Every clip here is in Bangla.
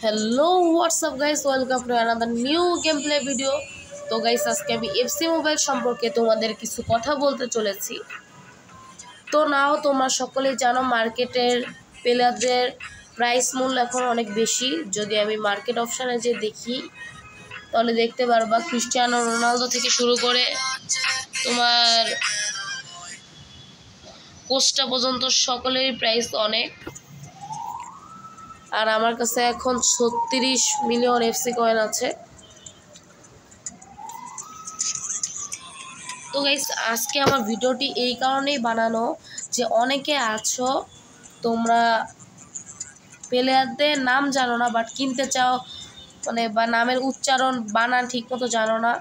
Hello what's up guys, welcome to another new game play video. তো গাইস, আজকে আমি এফসি মোবাইল সম্পর্কে তোমাদের কিছু কথা বলতে চলেছি। তো নাও তোমরা সকলেই জানো মার্কেটের প্লেয়ারদের প্রাইস মূল্য এখন অনেক বেশি। যদি আমি মার্কেট অপশানে যে দেখি তাহলে দেখতে পারবা ক্রিস্টিয়ানো রোনালদো থেকে শুরু করে তোমার কোস্টা পর্যন্ত সকলেরই প্রাইস অনেক। আর আমার কাছে এখন 36 মিলিয়ন এফসি কয়েন আছে। তো গাইস, আজকে আমার ভিডিওটি এই কারণেই বানানো যে অনেকে আছো তোমরা প্লেয়ারদের নাম জানো না, বাট কিনতে চাও, মানে বা নামের উচ্চারণ বানান ঠিক মতো জানো না।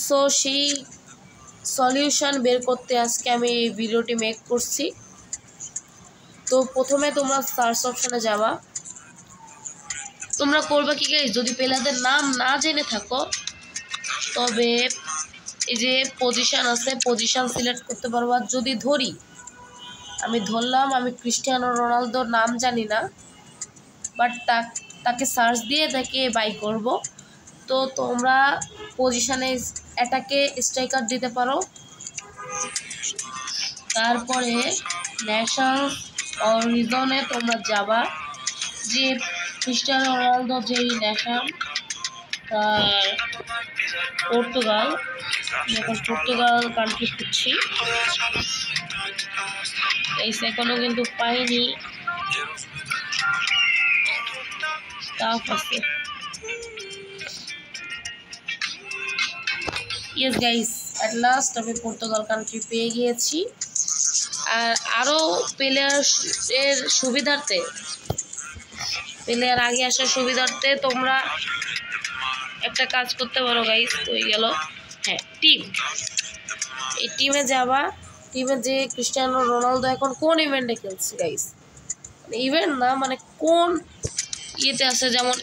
সো সেই সলিউশন বের করতে আজকে আমি এই ভিডিওটি মেক করছি। তো প্রথমে তোমরা সার্চ অপশনে যাবা। তোমরা করবে কি গাইস, যদি প্লেয়ারদের নাম না জেনে থাকো তবে এই যে পজিশন আছে, পজিশন সিলেক্ট করতে পারবা। যদি ধরি আমি ধরলাম আমি ক্রিস্টিয়ানো রোনালদোর নাম জানি না, বাট তাকে সার্চ দিয়ে তাকে বাই করব। তো তোমরা পজিশনে অ্যাটাকে স্ট্রাইকার দিতে পারো। তারপরে ন্যাশনাল রিজনে তোমরা যাবা, যে ক্রিস্টিয়ানো রোনালদো যেই ন্যাশনাল, তার পর্তুগাল। এখন পর্তুগাল কান্ট্রি খুঁজছি, এই সেকেন্ডও কিন্তু পাইনি, টাফ আছে। ইয়েস গাইস, অ্যাট লাস্ট আমি পর্তুগাল কান্ট্রি পেয়ে গিয়েছি। আর আরও প্লেয়ারের সুবিধার্থে, প্লেয়ার আগে আসার সুবিধার্থে তোমরা একটা কাজ করতে পারো গাইস। হয়ে গেল, হ্যাঁ, টিম। এই টিমে যাবা, টিমে যে ক্রিস্টিয়ানো রোনালদো এখন কোন ইভেন্টে খেলছে গাইস, ইভেন্ট না মানে কোন ইয়েতে আছে, যেমন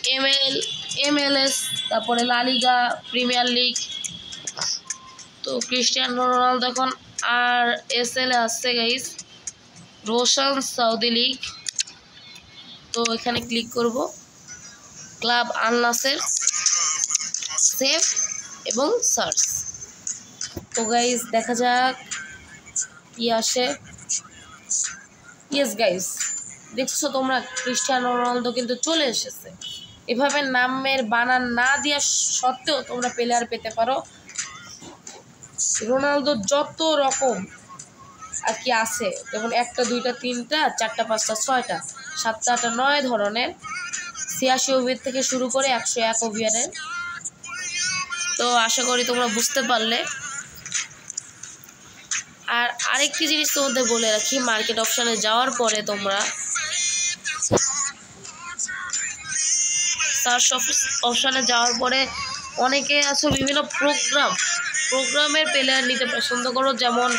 MLS, তারপরে লা লিগা, প্রিমিয়ার লিগ। তো ক্রিস্টিয়ানো রোনালদো এখন RSL এ আসছে গাইস, রোশন সৌদি লিগ। তো এখানে ক্লিক করব, ক্লাব আল নাসের, সেভ এবং সার্চ। তো গাইস দেখা যাক কি আসে। ইয়েস গাইস, দেখছো তোমরা ক্রিস্টিয়ানো রোনালদো কিন্তু চলে এসেছে। এভাবে নামের বানান না দেওয়া সত্ত্বেও তোমরা প্লেয়ার পেতে পারো। রোনালদো যত রকম আর কি আছে, যেমন 1, 2, 3, 4, 5, 6, 7, 8, 9 ধরনের, 86 ওভার থেকে শুরু করে 101 ওভারের। তো আশা করি তোমরা বুঝতে পারলে। আর আরেকটি জিনিস তোমাদের বলে রাখি, মার্কেট অপশানে যাওয়ার পরে তোমরা সার্চ অপশানে যাওয়ার পরে অনেকে আছে বিভিন্ন প্রোগ্রামের প্লেয়ার নিতে পছন্দ করো, যেমন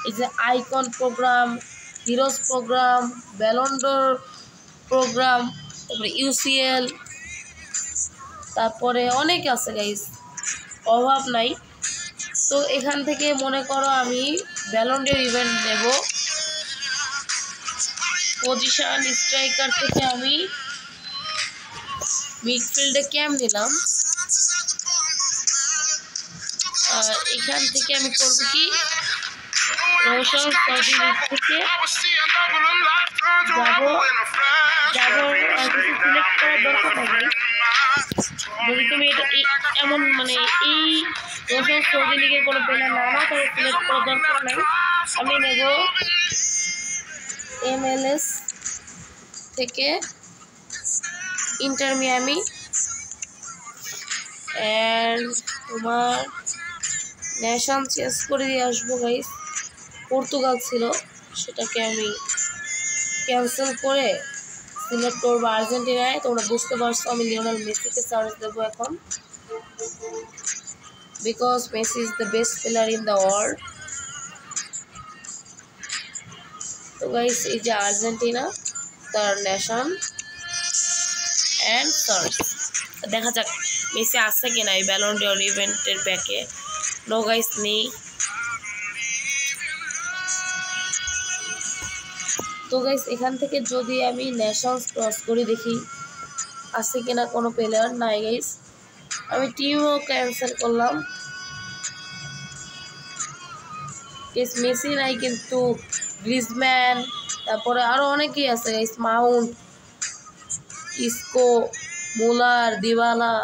এই যে icon program, heroes program, Ballon d'Or program, তারপরে UCL, তারপরে অনেক আছে গাইস, অভাব নাই। তো এখান থেকে মনে করো আমি ব্যালন ড'র ইভেন্ট নেব। পজিশন স্ট্রাইকার থেকে আমি মিডফিল্ডে ক্যাম্প নিলাম। আর এখান থেকে আমি করব কি, রোশন সৌদি লিগ থেকে যাবো আর কিছু সিলেক্ট করার দরকার নেই। যদি তুমি এটা এমন মানে এই রোশন সৌদি লিগের কোনো প্লেয়ার না নাও তাহলে সিলেক্ট করার দরকার নেই। আমি নেব MLS থেকে ইন্টার মিয়ামি, অ্যান্ড তোমার ন্যাশনাল চেঞ্জ করে দিয়ে আসবো গাইস। পর্তুগাল ছিল, সেটাকে আমি ক্যান্সেল করে সিলেক্ট করবো আর্জেন্টিনায়। তোমরা বুঝতে পারছো আমি লিওনেল মেসিকে সার্চ দেবো এখন, because Messi is the best player in the world. তো গাইস, এই যে আর্জেন্টিনা, তার ন্যাশনাল অ্যান্ড সার্চ। দেখা যাক মেসি আছে কিনা এই ব্যালন ড'র ইভেন্টের ব্যাকে। নো গাইস, নেই। তো গাইস এখান থেকে যদি আমি ন্যাশনালস ক্রস করি দেখি আছে কিনা কোনো প্লেয়ার। নাই গাইস, আমি টিমও ক্যান্সেল করলাম। মেসি নাই কিন্তু গ্রিজম্যান, তারপরে আরো অনেকেই আছে গাইস, মাউন্ট, ইসকো, মুলার, দিবালা।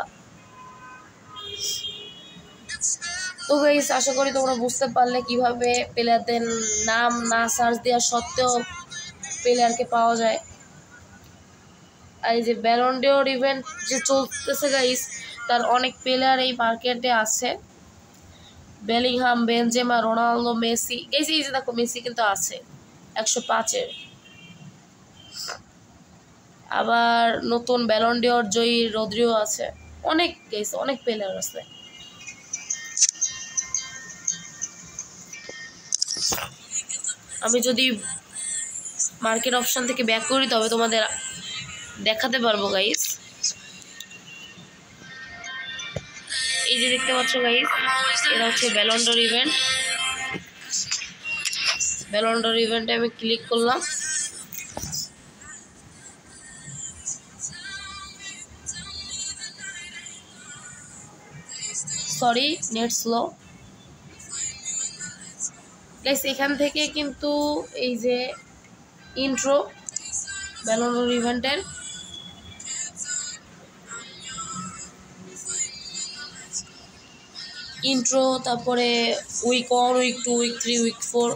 তো গাইস আশা করি তোমরা বুঝতে পারলে কিভাবে প্লেয়ারদের নাম না সার্চ দেওয়া সত্ত্বেও প্লেয়ারকে পাওয়া যায়। আর এই যে ব্যালন ডিওর ইভেন্ট যে চলতেছে গাইস, তার অনেক প্লেয়ার এই মার্কেটে আছে। Bellingham, Benzema, Ronaldo, Messi. Guys এই যে দেখো মেসি কিন্তু আছে 105-এর। আবার নতুন ব্যালন ডিওর জয়ী রদ্রিও আছে। অনেক গাইস, অনেক প্লেয়ার আছে। আমি যদি মার্কেট অপশন থেকে ব্যাক করি তবে তোমাদের দেখাতে পারবো গাইস। এই যে দেখতে পাচ্ছ গাইস, এটা হচ্ছে Ballon d'Or event. Ballon d'Or ইভেন্টে আমি ক্লিক করলাম। Sorry, net slow guys. এখান থেকে কিন্তু এই যে ইন্ট্রো ব্যালন ডিওর ইভেন্টের, ইন্ট্রো, তারপরে উইক 1, উইক 2, উইক 3, উইক 4।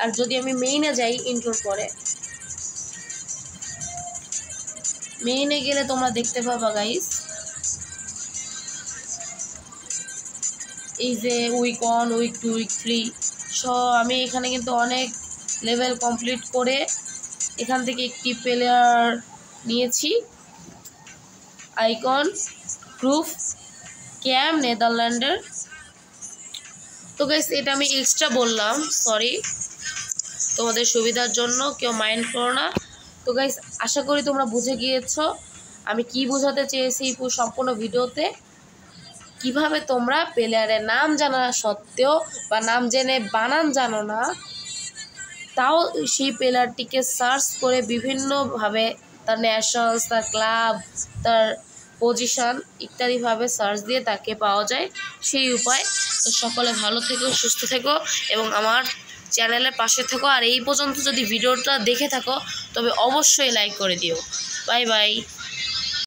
আর যদি আমি মেইনে যাই ইন্ট্রোর পরে, মেইনে গেলে তোমরা দেখতে পাবা গাইস এই যে উইক 1, উইক 2, উইক 3। আমি এখানে কিন্তু অনেক লেভেল কমপ্লিট করে এখান থেকে একটি প্লেয়ার নিয়েছি, আইকন গ্রুপ ক্যাম, নেদারল্যান্ডের। তো গাইস এটা আমি এক্সট্রা বললাম, সরি, তোমাদের সুবিধার জন্য, কেউ মাইন্ড করো না। তো গাইস আশা করি তোমরা বুঝে গিয়েছো আমি কি বোঝাতে চেয়েছি সম্পূর্ণ ভিডিওতে। কিভাবে তোমরা প্লেয়ারের নাম জানা সত্ত্বেও বা নাম জেনে বানান জানো না, তাও সেই প্লেয়ারটিকে সার্চ করে বিভিন্নভাবে তার ন্যাশনালস, তার ক্লাব, তার পজিশন ইত্যাদিভাবে সার্চ দিয়ে তাকে পাওয়া যায়, সেই উপায়। তো সকলে ভালো থেকো, সুস্থ থেকো এবং আমার চ্যানেলের পাশে থেকো। আর এই পর্যন্ত যদি ভিডিওটা দেখে থাকো তবে অবশ্যই লাইক করে দিও। Bye bye.